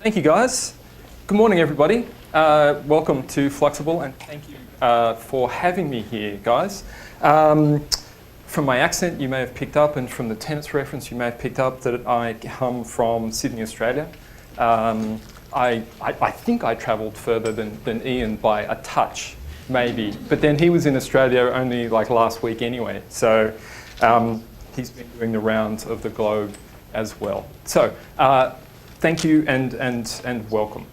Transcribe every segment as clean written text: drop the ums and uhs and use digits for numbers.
Thank you, guys. Good morning, everybody. Welcome to Fluxible, and thank you for having me here, guys. From my accent, you may have picked up, and from the tennis reference, you may have picked up that I come from Sydney, Australia. I think I travelled further than Ian by a touch, maybe. But then he was in Australia only like last week anyway. So he's been doing the rounds of the globe as well. So thank you and welcome.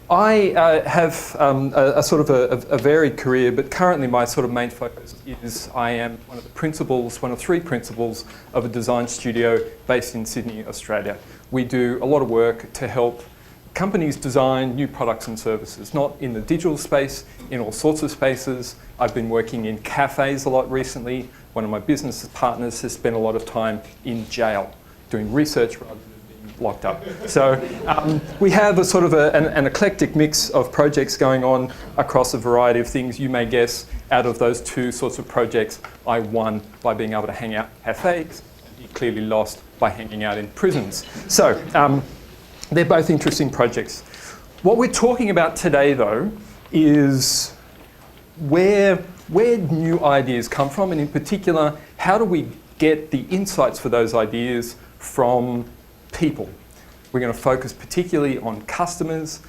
I have a sort of a varied career, but currently my sort of main focus is I am one of three principals of a design studio based in Sydney, Australia. We do a lot of work to help companies design new products and services, not in the digital space, in all sorts of spaces. I've been working in cafes a lot recently. One of my business partners has spent a lot of time in jail doing research rather than being locked up. So we have a sort of an eclectic mix of projects going on across a variety of things. You may guess out of those two sorts of projects, I won by being able to hang out in cafes. He clearly lost by hanging out in prisons. So they're both interesting projects. What we're talking about today, though, is where new ideas come from, and in particular, how do we get the insights for those ideas from people. We're going to focus particularly on customers,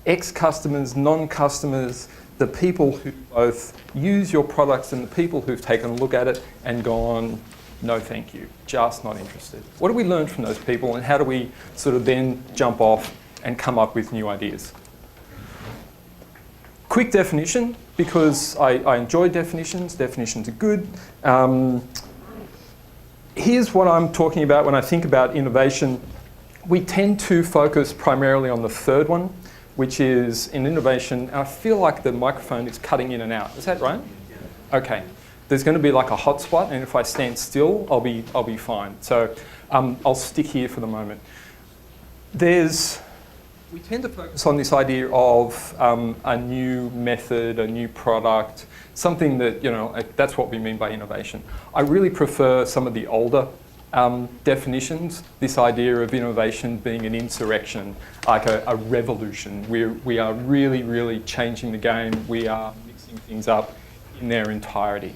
ex-customers, non-customers, the people who both use your products and the people who've taken a look at it and gone, no thank you, just not interested. What do we learn from those people, and how do we sort of then jump off and come up with new ideas? Quick definition, because I enjoy definitions. Definitions are good. Here's what I'm talking about when I think about innovation. We tend to focus primarily on the third one, which is in innovation. And I feel like the microphone is cutting in and out. Is that right? Okay. There's going to be like a hot spot, and if I stand still, I'll be fine. So I'll stick here for the moment. We tend to focus on this idea of a new method, a new product, something that, that's what we mean by innovation. I really prefer some of the older definitions, this idea of innovation being an insurrection, like a revolution. We are really, really changing the game. We are mixing things up in their entirety.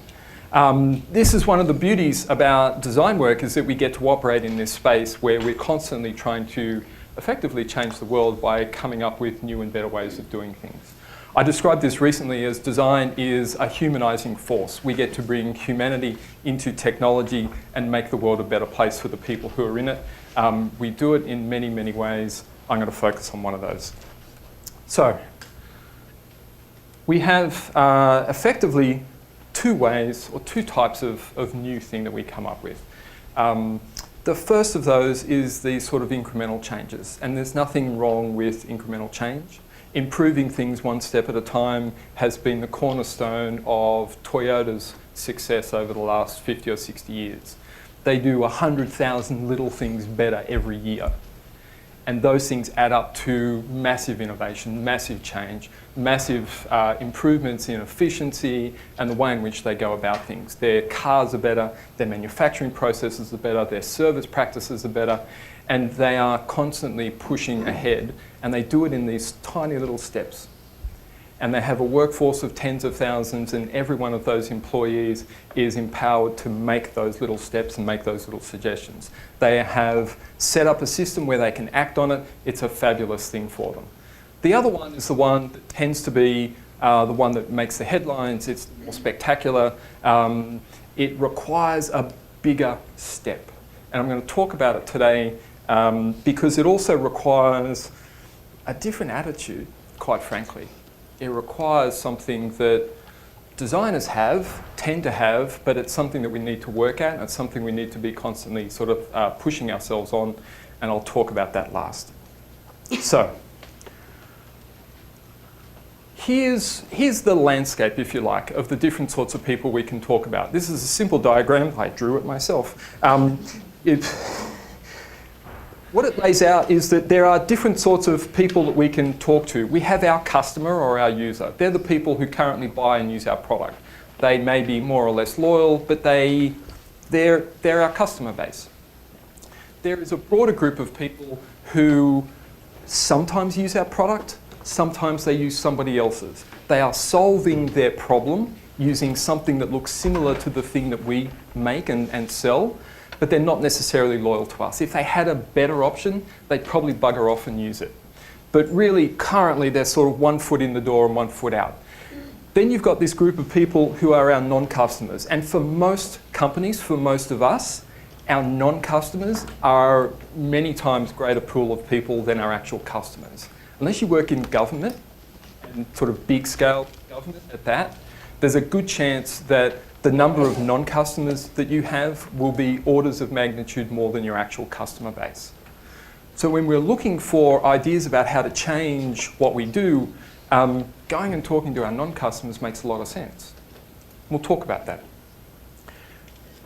This is one of the beauties about design work, is that we get to operate in this space where we're constantly trying to effectively change the world by coming up with new and better ways of doing things. I described this recently as design is a humanizing force. We get to bring humanity into technology and make the world a better place for the people who are in it. We do it in many, many ways. I'm going to focus on one of those. So we have effectively two ways or two types of new thing that we come up with. The first of those is these sort of incremental changes, and there's nothing wrong with incremental change. Improving things one step at a time has been the cornerstone of Toyota's success over the last 50 or 60 years. They do 100,000 little things better every year. And those things add up to massive innovation, massive change, massive improvements in efficiency and the way in which they go about things. Their cars are better, their manufacturing processes are better, their service practices are better, and they are constantly pushing ahead, and they do it in these tiny little steps. And they have a workforce of tens of thousands, and every one of those employees is empowered to make those little steps and make those little suggestions. They have set up a system where they can act on it. It's a fabulous thing for them. The other one is the one that tends to be the one that makes the headlines. It's more spectacular. It requires a bigger step. And I'm going to talk about it today because it also requires a different attitude, quite frankly. It requires something that designers tend to have, but it's something that we need to work at, and it's something we need to be constantly sort of pushing ourselves on, and I'll talk about that last. So, here's the landscape, if you like, of the different sorts of people we can talk about. This is a simple diagram. I drew it myself. What it lays out is that there are different sorts of people that we can talk to. We have our customer or our user. They're the people who currently buy and use our product. They may be more or less loyal, but they're our customer base. there is a broader group of people who sometimes use our product, sometimes they use somebody else's. They are solving their problem using something that looks similar to the thing that we make and sell, but they're not necessarily loyal to us. If they had a better option, they'd probably bugger off and use it. But really, currently, they're sort of 1 foot in the door and 1 foot out. Then you've got this group of people who are our non-customers. And for most companies, for most of us, our non-customers are many times greater pool of people than our actual customers. Unless you work in government, and sort of big scale government at that, there's a good chance that the number of non-customers that you have will be orders of magnitude more than your actual customer base. So when we're looking for ideas about how to change what we do, going and talking to our non-customers makes a lot of sense. We'll talk about that.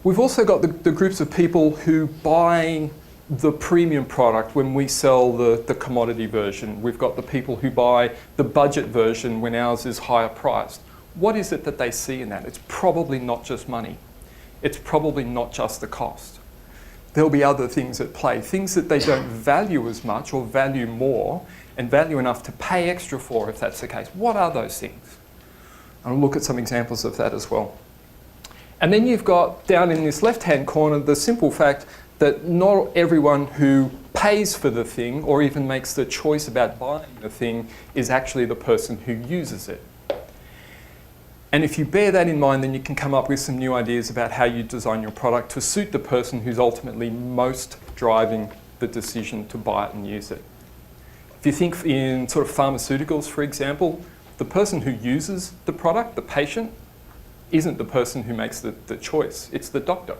We've also got the groups of people who buy the premium product when we sell the commodity version. We've got the people who buy the budget version when ours is higher priced. What is it that they see in that? It's probably not just money. It's probably not just the cost. There'll be other things at play, things that they don't value as much or value more and value enough to pay extra for if that's the case. What are those things? And I'll look at some examples of that as well. And then you've got down in this left-hand corner the simple fact that not everyone who pays for the thing or even makes the choice about buying the thing is actually the person who uses it. And if you bear that in mind, then you can come up with some new ideas about how you design your product to suit the person who's ultimately most driving the decision to buy it and use it. If you think in sort of pharmaceuticals, for example, the person who uses the product, the patient, isn't the person who makes the choice, it's the doctor.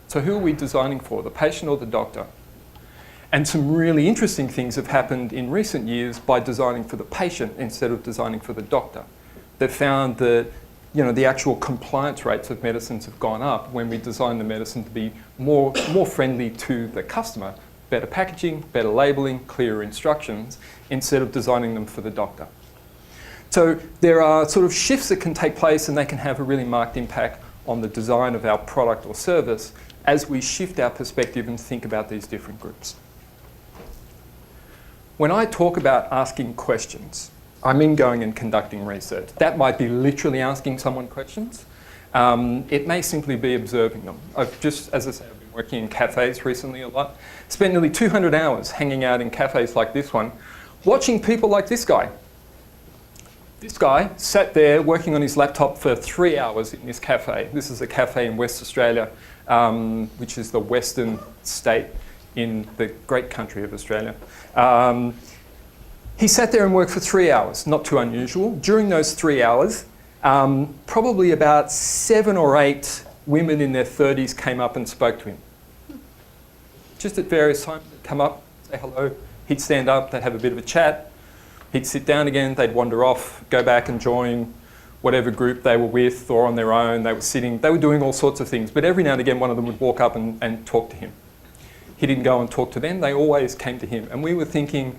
So who are we designing for, the patient or the doctor? And some really interesting things have happened in recent years by designing for the patient instead of designing for the doctor. They've found that the actual compliance rates of medicines have gone up when we design the medicine to be more friendly to the customer. Better packaging, better labelling, clearer instructions, instead of designing them for the doctor. So there are sort of shifts that can take place and they can have a really marked impact on the design of our product or service as we shift our perspective and think about these different groups. When I talk about asking questions, I mean going and conducting research. That might be literally asking someone questions. It may simply be observing them. I've just, as I say, I've been working in cafes recently a lot. Spent nearly 200 hours hanging out in cafes like this one, watching people like this guy. This guy sat there working on his laptop for 3 hours in this cafe. This is a cafe in West Australia, which is the western state in the great country of Australia. He sat there and worked for 3 hours, not too unusual. During those 3 hours, probably about 7 or 8 women in their 30s came up and spoke to him. Just at various times, they'd come up, say hello, he'd stand up, they'd have a bit of a chat, he'd sit down again, they'd wander off, go back and join whatever group they were with or on their own. They were sitting, they were doing all sorts of things, but every now and again one of them would walk up and talk to him. He didn't go and talk to them, they always came to him. And we were thinking,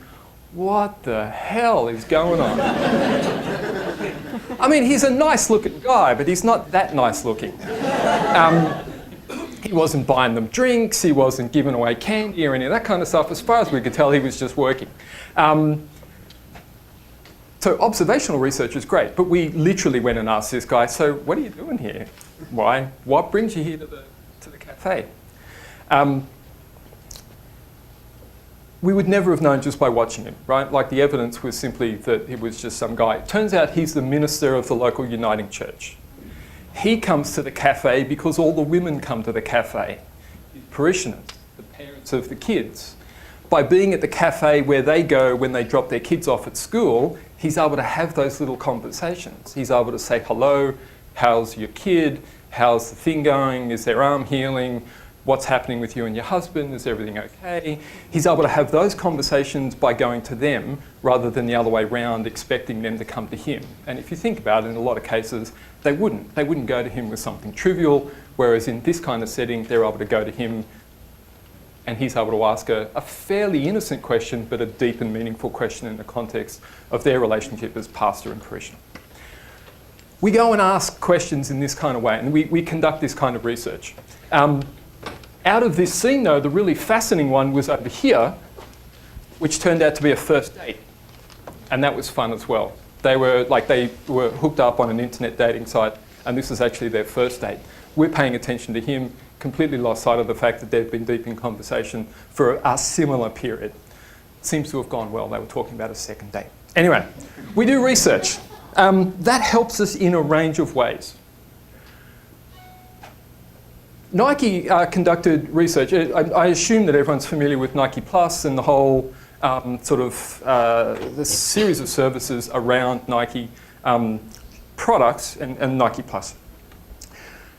what the hell is going on? I mean, he's a nice looking guy, but he's not that nice looking. He wasn't buying them drinks, he wasn't giving away candy or any of that kind of stuff. As far as we could tell, he was just working. So observational research is great, but we literally went and asked this guy, so what are you doing here? Why? What brings you here to the cafe? We would never have known just by watching him, right? Like the evidence was simply that he was just some guy. It turns out he's the minister of the local Uniting Church. He comes to the cafe because all the women come to the cafe. His parishioners, the parents of the kids. By being at the cafe where they go when they drop their kids off at school, he's able to have those little conversations. He's able to say, hello, how's your kid? How's the thing going? Is their arm healing? What's happening with you and your husband? Is everything okay? He's able to have those conversations by going to them rather than the other way around, expecting them to come to him. And if you think about it, in a lot of cases, they wouldn't. They wouldn't go to him with something trivial, whereas in this kind of setting, they're able to go to him and he's able to ask a fairly innocent question, but a deep and meaningful question in the context of their relationship as pastor and parishioner. We go and ask questions in this kind of way, and we conduct this kind of research. Out of this scene, though, the really fascinating one was over here, which turned out to be a first date. And that was fun as well. They were hooked up on an internet dating site, and this was actually their first date. We're paying attention to him, completely lost sight of the fact that they've been deep in conversation for a similar period. Seems to have gone well. They were talking about a second date. Anyway, we do research. That helps us in a range of ways. Nike conducted research. I assume that everyone's familiar with Nike Plus and the whole the series of services around Nike products and Nike Plus.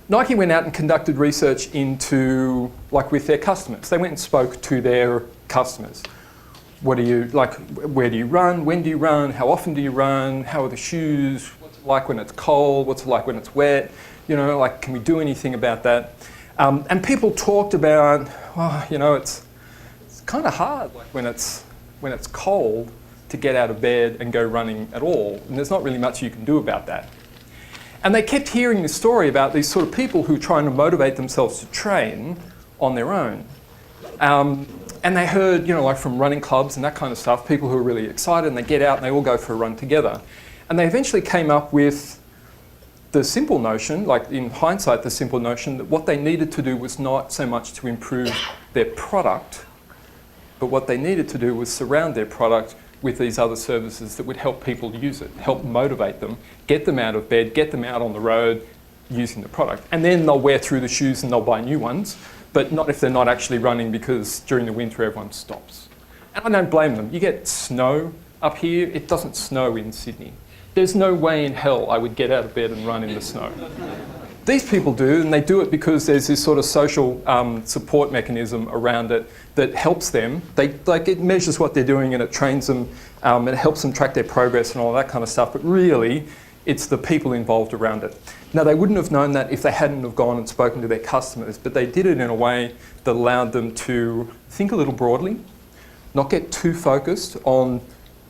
Nike went out and conducted research into, with their customers. They went and spoke to their customers. What do you like? Where do you run? When do you run? How often do you run? How are the shoes? What's it like when it's cold? What's it like when it's wet? Can we do anything about that? And people talked about, it's kind of hard, when it's cold, to get out of bed and go running at all, and there's not really much you can do about that. And they kept hearing this story about these sort of people who are trying to motivate themselves to train on their own. And they heard, from running clubs and that kind of stuff, people who are really excited and they get out and they all go for a run together. And they eventually came up with the simple notion, in hindsight, the simple notion that what they needed to do was not so much to improve their product, but what they needed to do was surround their product with these other services that would help people use it, help motivate them, get them out of bed, get them out on the road using the product. And then they'll wear through the shoes and they'll buy new ones, but not if they're not actually running, because during the winter everyone stops. And I don't blame them. You get snow up here. It doesn't snow in Sydney. There's no way in hell I would get out of bed and run in the snow. These people do, and they do it because there's this sort of social support mechanism around it that helps them. It measures what they're doing and it trains them, and it helps them track their progress and all that kind of stuff. But really, it's the people involved around it. Now, they wouldn't have known that if they hadn't have gone and spoken to their customers, but they did it in a way that allowed them to think a little broadly, not get too focused on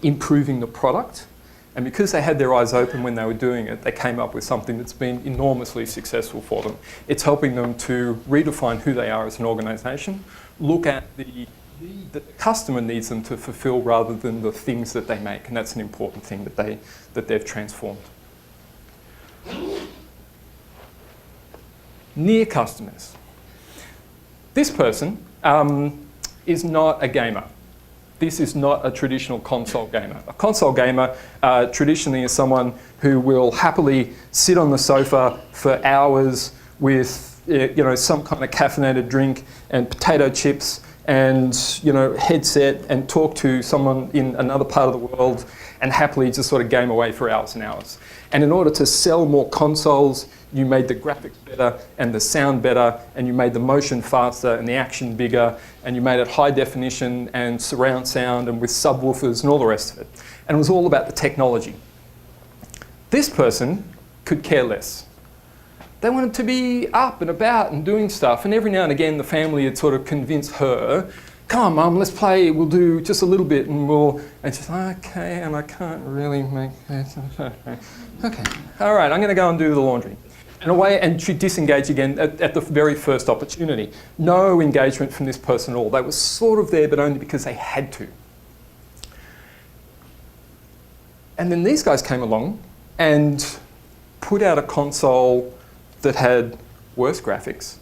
improving the product. And because they had their eyes open when they were doing it, they came up with something that's been enormously successful for them. It's helping them to redefine who they are as an organisation, look at the need that the customer needs them to fulfil rather than the things that they make. And that's an important thing that they've transformed. Near customers. This person is not a gamer. This is not a traditional console gamer. A console gamer traditionally is someone who will happily sit on the sofa for hours with some kind of caffeinated drink and potato chips and headset and talk to someone in another part of the world and happily just sort of game away for hours and hours. And in order to sell more consoles, you made the graphics better and the sound better, and you made the motion faster and the action bigger, and you made it high definition and surround sound and with subwoofers and all the rest of it. And it was all about the technology. This person could care less. They wanted to be up and about and doing stuff, and every now and again the family had sort of convinced her, come on Mum, let's play, we'll do just a little bit and she's like, okay, and I can't really make this. Okay, all right, I'm going to go and do the laundry. And she'd disengage again at the very first opportunity. No engagement from this person at all. They were sort of there, but only because they had to. And then these guys came along and put out a console that had worse graphics.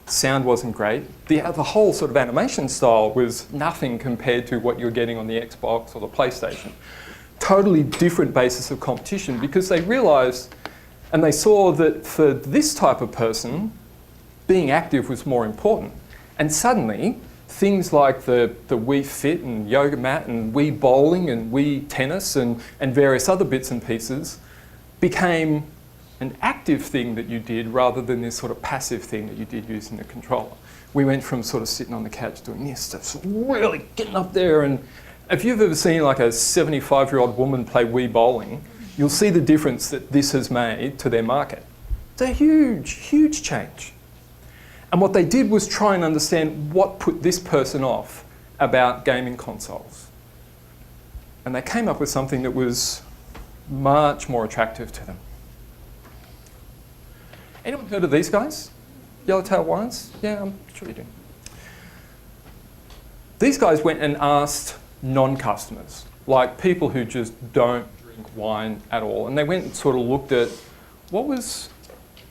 Sound wasn't great. The whole sort of animation style was nothing compared to what you're getting on the Xbox or the PlayStation. Totally different basis of competition, because they realised and they saw that for this type of person, being active was more important. And suddenly, things like the Wii Fit and Yoga Mat and Wii Bowling and Wii Tennis and various other bits and pieces became an active thing that you did rather than this sort of passive thing that you did using the controller. We went from sort of sitting on the couch doing this stuff, so really getting up there. And if you've ever seen like a 75-year-old woman play Wii Bowling, you'll see the difference that this has made to their market. It's a huge, huge change. And what they did was try and understand what put this person off about gaming consoles. And they came up with something that was much more attractive to them. Anyone heard of these guys? Yellowtail wines? Yeah, I'm sure you do. These guys went and asked non-customers, like people who just don't drink wine at all, and they went and sort of looked at what was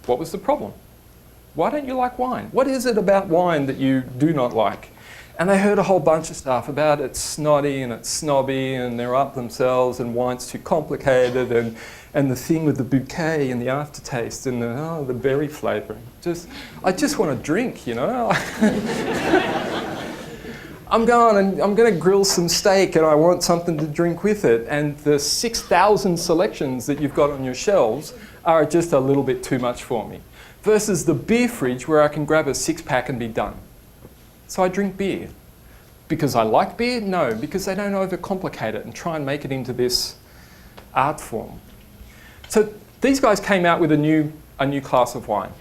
the problem? Why don't you like wine? What is it about wine that you do not like? And they heard a whole bunch of stuff about it's snotty and it's snobby and they're up themselves and wine's too complicated and the thing with the bouquet and the aftertaste and the berry flavouring. I just want to drink, you know. I'm going to grill some steak and I want something to drink with it. And the 6,000 selections that you've got on your shelves are just a little bit too much for me. Versus the beer fridge where I can grab a 6-pack and be done. So I drink beer. Because I like beer? No, because they don't overcomplicate it and try and make it into this art form. So these guys came out with a new class of wine.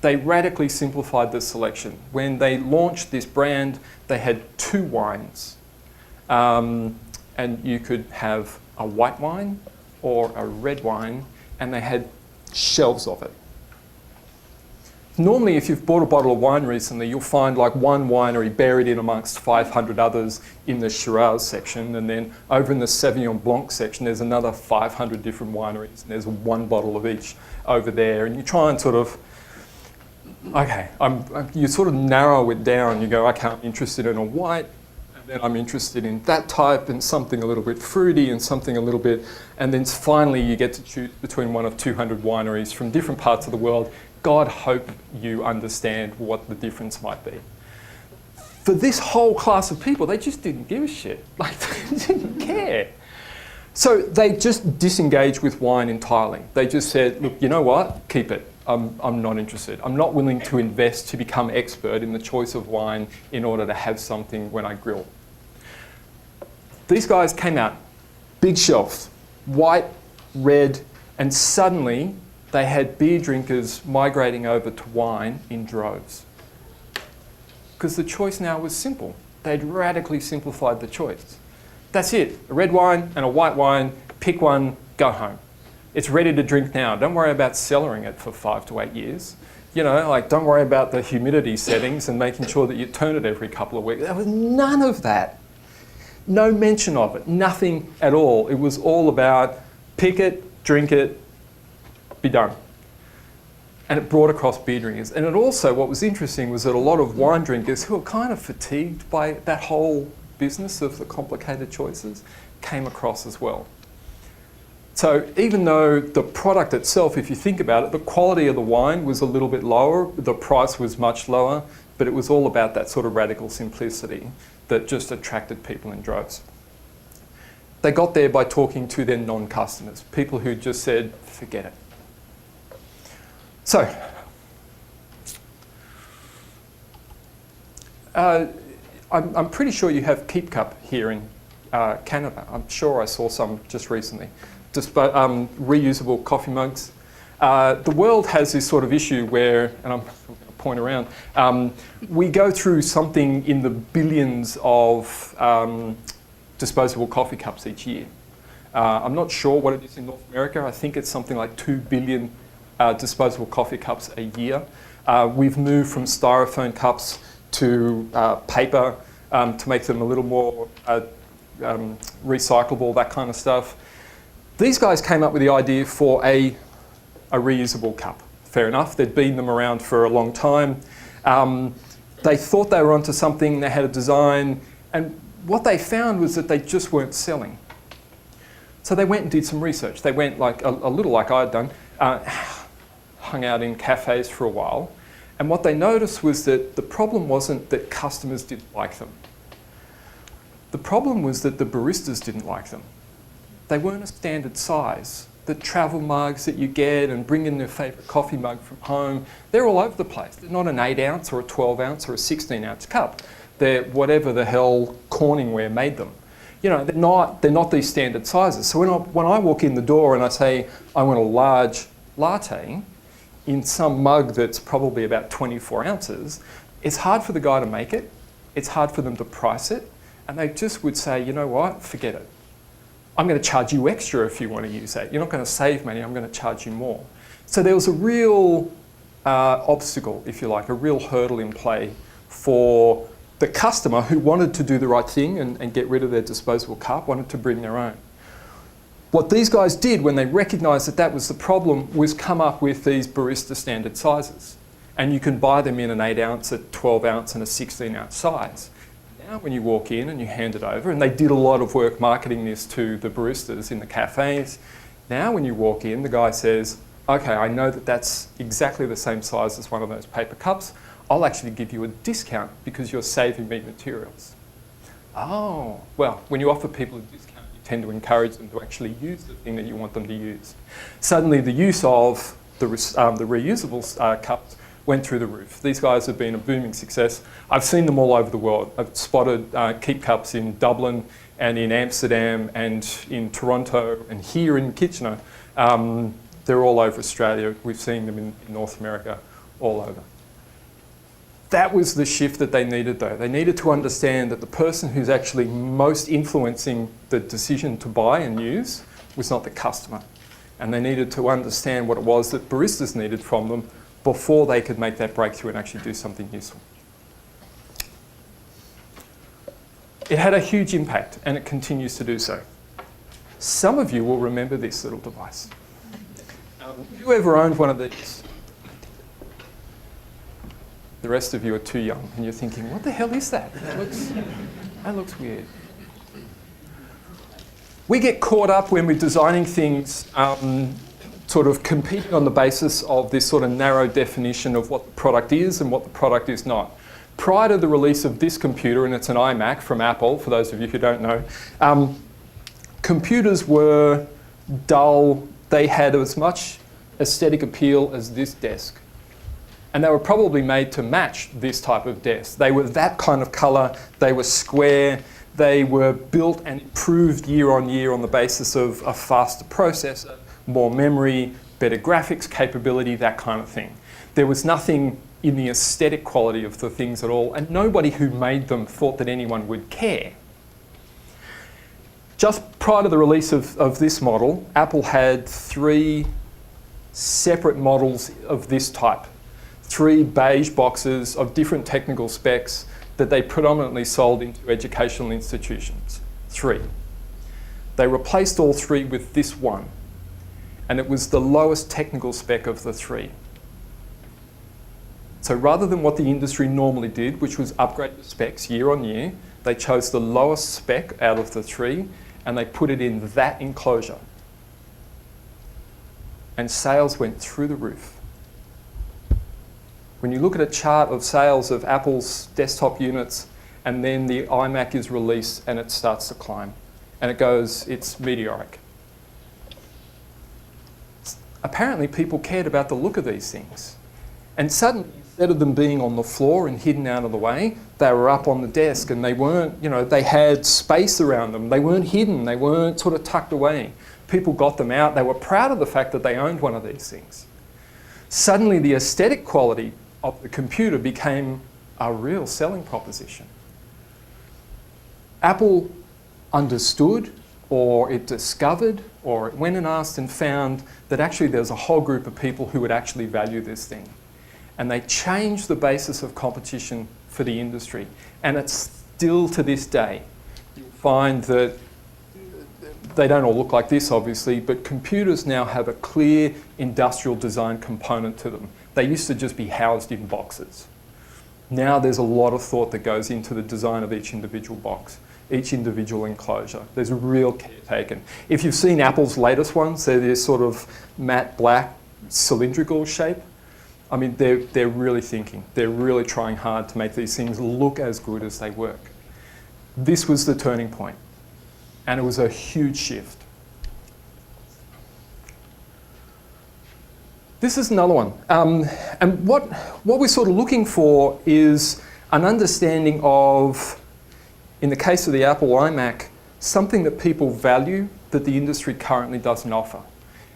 They radically simplified the selection. When they launched this brand, they had 2 wines. And you could have a white wine or a red wine, and they had shelves of it. Normally, if you've bought a bottle of wine recently, you'll find like one winery buried in amongst 500 others in the Shiraz section, and then over in the Sauvignon Blanc section, there's another 500 different wineries, and there's one bottle of each over there. And you try and sort of, okay, you sort of narrow it down. You go, okay, I'm interested in a white, and then I'm interested in that type, and something a little bit fruity, and something a little bit, and then finally you get to choose between one of 200 wineries from different parts of the world. God hope you understand what the difference might be. For this whole class of people, they just didn't give a shit. Like, they didn't care. So they just disengaged with wine entirely. They just said, look, you know what? Keep it. I'm not interested. I'm not willing to invest to become expert in the choice of wine in order to have something when I grill. These guys came out, big shelves, white, red, and suddenly they had beer drinkers migrating over to wine in droves. Because the choice now was simple. They'd radically simplified the choice. That's it, a red wine and a white wine, pick one, go home. It's ready to drink now. Don't worry about cellaring it for 5 to 8 years. You know, like don't worry about the humidity settings and making sure that you turn it every couple of weeks. There was none of that. No mention of it, nothing at all. It was all about pick it, drink it, be done. And it brought across beer drinkers. And it also, what was interesting was that a lot of wine drinkers who were kind of fatigued by that whole business of the complicated choices came across as well. So even though the product itself, if you think about it, the quality of the wine was a little bit lower, the price was much lower, but it was all about that sort of radical simplicity that just attracted people in droves. They got there by talking to their non-customers, people who just said, forget it. So, I'm pretty sure you have Keep Cup here in Canada. I'm sure I saw some just recently. Reusable coffee mugs. The world has this sort of issue where, and I'm going to point around, we go through something in the billions of disposable coffee cups each year. I'm not sure what it is in North America. I think it's something like 2 billion disposable coffee cups a year. We've moved from styrofoam cups to paper to make them a little more recyclable, that kind of stuff. These guys came up with the idea for a reusable cup. Fair enough, they'd been them around for a long time. They thought they were onto something, they had a design, and what they found was that they just weren't selling. So they went and did some research. They went like a little like I'd done, hung out in cafes for a while, and what they noticed was that the problem wasn't that customers didn't like them. The problem was that the baristas didn't like them. They weren't a standard size. The travel mugs that you get and bring in their favourite coffee mug from home, they're all over the place. They're not an 8 ounce or a 12 ounce or a 16 ounce cup. They're whatever the hell Corningware made them. You know, they're not these standard sizes. So when I walk in the door and I say, I want a large latte in some mug that's probably about 24 ounces, it's hard for the guy to make it. It's hard for them to price it. And they just would say, you know what, forget it. I'm going to charge you extra if you want to use that. You're not going to save money, I'm going to charge you more. So there was a real obstacle, if you like, a real hurdle in play for the customer who wanted to do the right thing and get rid of their disposable cup, wanted to bring their own. What these guys did when they recognised that that was the problem was come up with these barista standard sizes. And you can buy them in an 8 ounce, a 12 ounce and a 16 ounce size. Now when you walk in and you hand it over, and they did a lot of work marketing this to the baristas in the cafes, now when you walk in, the guy says, okay, I know that that's exactly the same size as one of those paper cups. I'll actually give you a discount because you're saving me materials. Oh, well, when you offer people a discount, you tend to encourage them to actually use the thing that you want them to use. Suddenly the use of the reusable cups went through the roof. These guys have been a booming success. I've seen them all over the world. I've spotted Keep Cups in Dublin and in Amsterdam and in Toronto and here in Kitchener. They're all over Australia. We've seen them in North America, all over. That was the shift that they needed though. They needed to understand that the person who's actually most influencing the decision to buy and use was not the customer. And they needed to understand what it was that baristas needed from them before they could make that breakthrough and actually do something useful. It had a huge impact and it continues to do so. Some of you will remember this little device. Who ever owned one of these? The rest of you are too young and you're thinking, what the hell is that? That looks weird. We get caught up when we're designing things sort of competing on the basis of this sort of narrow definition of what the product is and what the product is not. Prior to the release of this computer, and it's an iMac from Apple, for those of you who don't know, computers were dull. They had as much aesthetic appeal as this desk. And they were probably made to match this type of desk. They were that kind of colour, they were square, they were built and improved year on year on the basis of a faster processor, more memory, better graphics capability, that kind of thing. There was nothing in the aesthetic quality of the things at all, and nobody who made them thought that anyone would care. Just prior to the release of this model, Apple had 3 separate models of this type. 3 beige boxes of different technical specs that they predominantly sold into educational institutions. 3. They replaced all 3 with this one, and it was the lowest technical spec of the 3. So rather than what the industry normally did, which was upgrade the specs year on year, they chose the lowest spec out of the 3 and they put it in that enclosure. And sales went through the roof. When you look at a chart of sales of Apple's desktop units and then the iMac is released and it starts to climb and it's meteoric. Apparently people cared about the look of these things. And suddenly, instead of them being on the floor and hidden out of the way, they were up on the desk and they weren't, they had space around them. They weren't hidden, they weren't sort of tucked away. People got them out, they were proud of the fact that they owned one of these things. Suddenly the aesthetic quality of the computer became a real selling proposition. Apple understood, or it discovered, or it went and asked and found that actually there's a whole group of people who would actually value this thing. And they changed the basis of competition for the industry. And it's still to this day. You'll find that they don't all look like this, obviously, but computers now have a clear industrial design component to them. They used to just be housed in boxes. Now there's a lot of thought that goes into the design of each individual box, each individual enclosure. There's a real care taken. If you've seen Apple's latest ones, they're this sort of matte black cylindrical shape. I mean, they're really thinking. They're really trying hard to make these things look as good as they work. This was the turning point, and it was a huge shift. This is another one. And what we're sort of looking for is an understanding of, in the case of the Apple iMac, something that people value that the industry currently doesn't offer.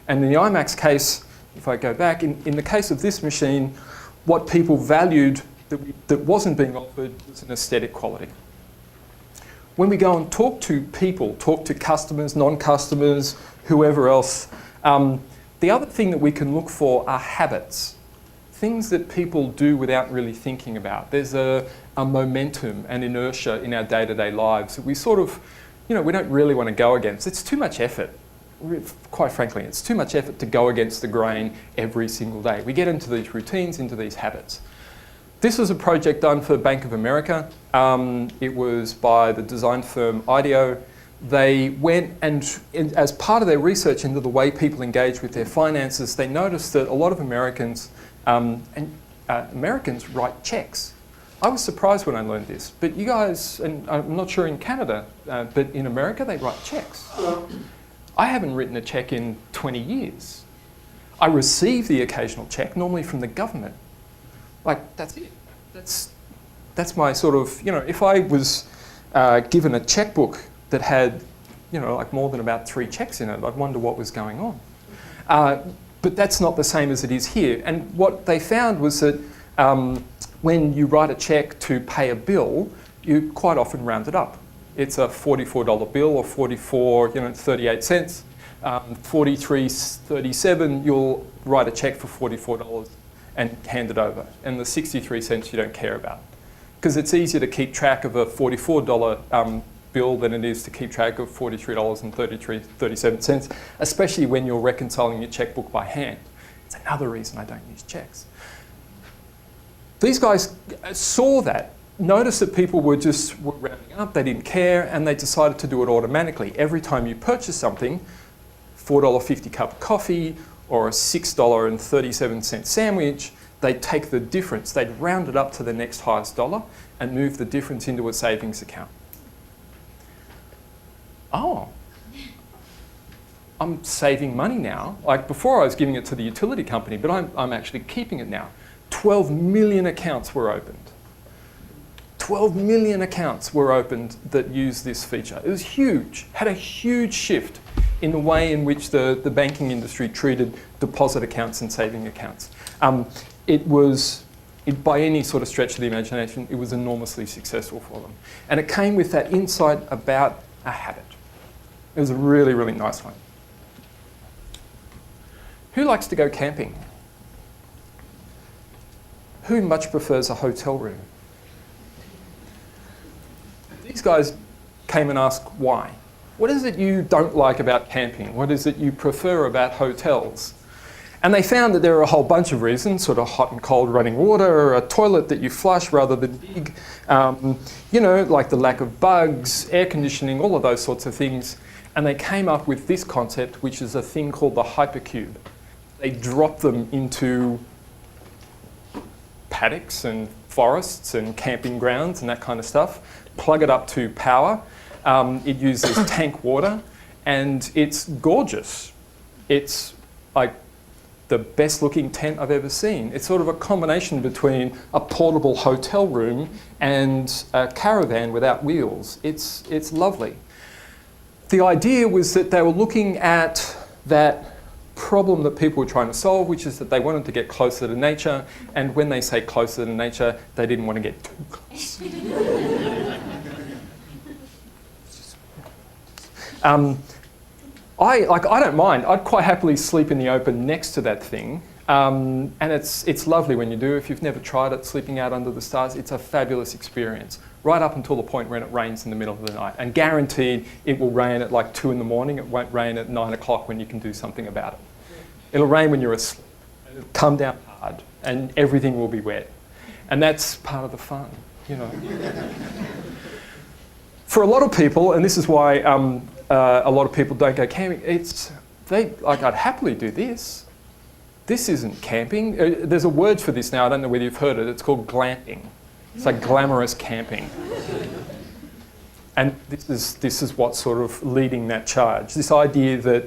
And in the iMac's case, if I go back, in the case of this machine, what people valued that wasn't being offered was an aesthetic quality. When we go and talk to people, talk to customers, non-customers, whoever else, the other thing that we can look for are habits. things that people do without really thinking about. There's a momentum and inertia in our day-to-day lives that we sort of, we don't really want to go against. It's too much effort. Quite frankly, it's too much effort to go against the grain every single day. We get into these routines, into these habits. This was a project done for Bank of America. It was by the design firm IDEO. They went and as part of their research into the way people engage with their finances, they noticed that a lot of Americans write checks. I was surprised when I learned this, but you guys, and I'm not sure in Canada, but in America they write checks. I haven't written a check in 20 years. I receive the occasional check, normally from the government. Like, that's it. That's my sort of, if I was given a checkbook that had, like more than about 3 checks in it, I'd wonder what was going on. But that's not the same as it is here. And what they found was that when you write a check to pay a bill, you quite often round it up. It's a $44 bill or 38 cents. 43.37, you'll write a check for $44 and hand it over. And the 63 cents you don't care about. Because it's easier to keep track of a $44 bill than it is to keep track of $43.37, especially when you're reconciling your checkbook by hand. It's another reason I don't use checks. These guys saw that, noticed that people were rounding up, they didn't care, and they decided to do it automatically. Every time you purchase something, $4.50 cup of coffee or a $6.37 sandwich, they'd take the difference, they'd round it up to the next highest dollar and move the difference into a savings account. Oh, I'm saving money now. Like before I was giving it to the utility company, but I'm actually keeping it now. 12 million accounts were opened. 12 million accounts were opened that use this feature. It was huge, had a huge shift in the way in which the banking industry treated deposit accounts and saving accounts. By any sort of stretch of the imagination, it was enormously successful for them. And it came with that insight about a habit. It was a really, really nice one. Who likes to go camping? Who much prefers a hotel room? These guys came and asked why. What is it you don't like about camping? What is it you prefer about hotels? And they found that there are a whole bunch of reasons, sort of hot and cold running water, a toilet that you flush rather than dig, like the lack of bugs, air conditioning, all of those sorts of things. And they came up with this concept, which is a thing called the Hypercube. They drop them into paddocks and forests and camping grounds and that kind of stuff, plug it up to power. It uses tank water, and it's gorgeous. It's like the best looking tent I've ever seen. It's sort of a combination between a portable hotel room and a caravan without wheels. It's lovely. The idea was that they were looking at that problem that people were trying to solve, which is that they wanted to get closer to nature, and when they say closer to nature, they didn't want to get too close. I don't mind. I'd quite happily sleep in the open next to that thing. And it's lovely when you do. If you've never tried it, sleeping out under the stars, it's a fabulous experience. Right up until the point when it rains in the middle of the night. And guaranteed it will rain at like 2 in the morning. It won't rain at 9 o'clock when you can do something about it. It'll rain when you're asleep. It'll come down hard and everything will be wet. And that's part of the fun, For a lot of people, and this is why a lot of people don't go camping, I'd happily do this. This isn't camping. There's a word for this now, I don't know whether you've heard it, it's called glamping. It's like glamorous camping. And this is what's sort of leading that charge. This idea that,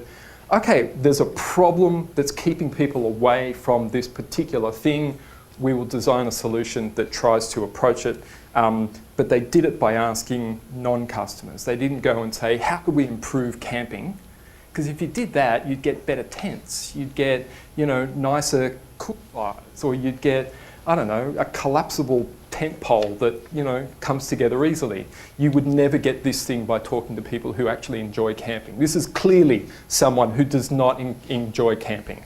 okay, there's a problem that's keeping people away from this particular thing. We will design a solution that tries to approach it. But they did it by asking non-customers. They didn't go and say, how could we improve camping? Because if you did that, you'd get better tents. You'd get, nicer cook fires, or you'd get, a collapsible tent pole that, comes together easily. You would never get this thing by talking to people who actually enjoy camping. This is clearly someone who does not enjoy camping.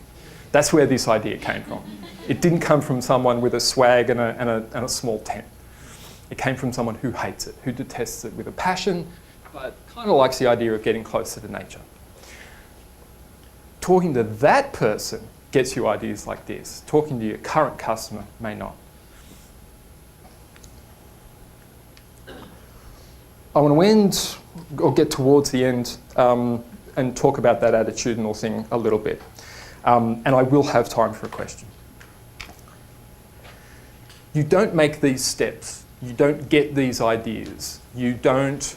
That's where this idea came from. It didn't come from someone with a swag and a small tent. It came from someone who hates it, who detests it with a passion, but kind of likes the idea of getting closer to nature. Talking to that person gets you ideas like this. Talking to your current customer may not. I want to end, or get towards the end, and talk about that attitudinal thing a little bit. And I will have time for a question. You don't make these steps. You don't get these ideas. You don't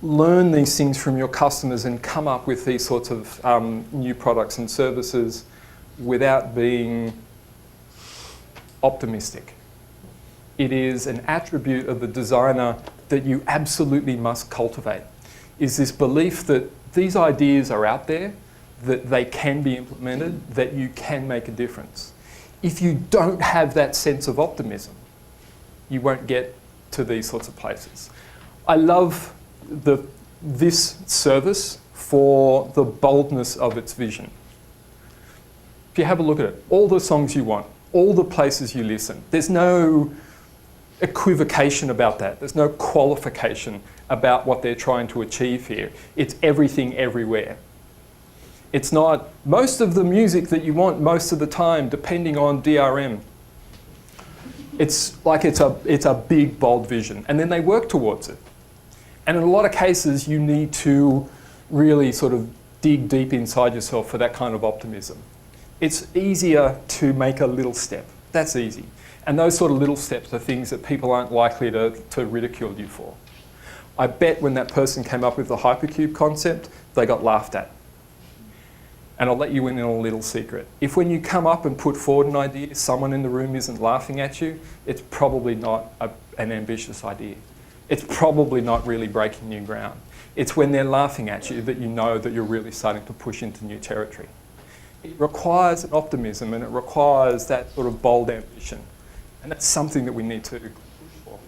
learn these things from your customers and come up with these sorts of new products and services without being optimistic. It is an attribute of the designer that you absolutely must cultivate, is this belief that these ideas are out there, that they can be implemented, that you can make a difference. If you don't have that sense of optimism, you won't get to these sorts of places. I love this service for the boldness of its vision. If you have a look at it, all the songs you want, all the places you listen, there's no equivocation about that. There's no qualification about what they're trying to achieve here. It's everything everywhere. It's not most of the music that you want most of the time, depending on DRM. It's like it's a big, bold vision. And then they work towards it. And in a lot of cases, you need to really sort of dig deep inside yourself for that kind of optimism. It's easier to make a little step. That's easy. And those sort of little steps are things that people aren't likely to ridicule you for. I bet when that person came up with the Hypercube concept, they got laughed at. And I'll let you in on a little secret. If when you come up and put forward an idea, someone in the room isn't laughing at you, it's probably not an ambitious idea. It's probably not really breaking new ground. It's when they're laughing at you that you know that you're really starting to push into new territory. It requires an optimism and it requires that sort of bold ambition. And that's something that we need to push for.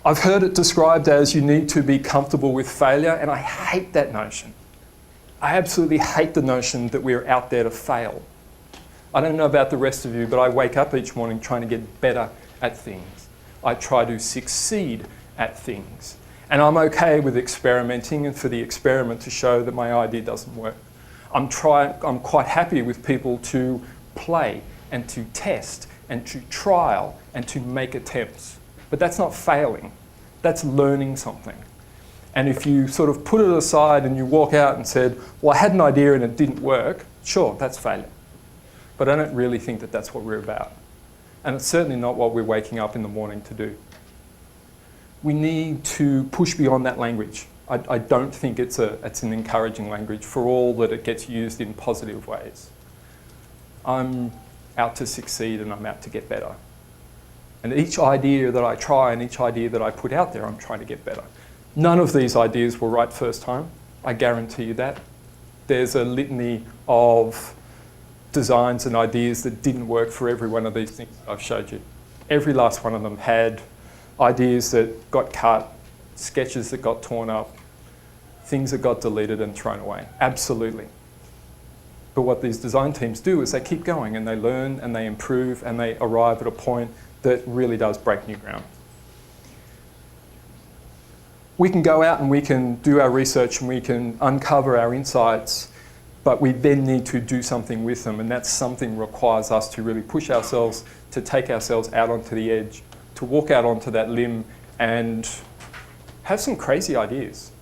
I've heard it described as you need to be comfortable with failure, and I hate that notion. I absolutely hate the notion that we're out there to fail. I don't know about the rest of you, but I wake up each morning trying to get better at things. I try to succeed at things. And I'm okay with experimenting and for the experiment to show that my idea doesn't work. I'm quite happy with people to play and to test and to trial and to make attempts. But that's not failing. That's learning something. And if you sort of put it aside and you walk out and said, well, I had an idea and it didn't work, sure, that's failure. But I don't really think that that's what we're about. And it's certainly not what we're waking up in the morning to do. We need to push beyond that language. I don't think it's an encouraging language for all that it gets used in positive ways. I'm out to succeed and I'm out to get better. And each idea that I try and each idea that I put out there, I'm trying to get better. None of these ideas were right first time. I guarantee you that. There's a litany of designs and ideas that didn't work for every one of these things that I've showed you. Every last one of them had ideas that got cut, sketches that got torn up, things that got deleted and thrown away. Absolutely. But what these design teams do is they keep going and they learn and they improve and they arrive at a point that really does break new ground. We can go out and we can do our research and we can uncover our insights, but we then need to do something with them, and that something requires us to really push ourselves, to take ourselves out onto the edge, to walk out onto that limb and have some crazy ideas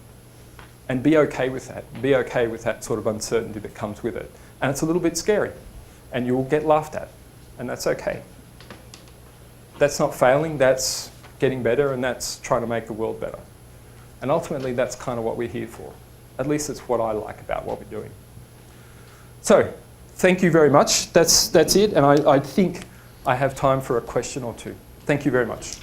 and be okay with that. Be okay with that sort of uncertainty that comes with it. And it's a little bit scary and you will get laughed at, and that's okay. That's not failing, that's getting better, and that's trying to make the world better. And ultimately, that's kind of what we're here for. At least it's what I like about what we're doing. So, thank you very much. That's it, and I think I have time for a question or two. Thank you very much.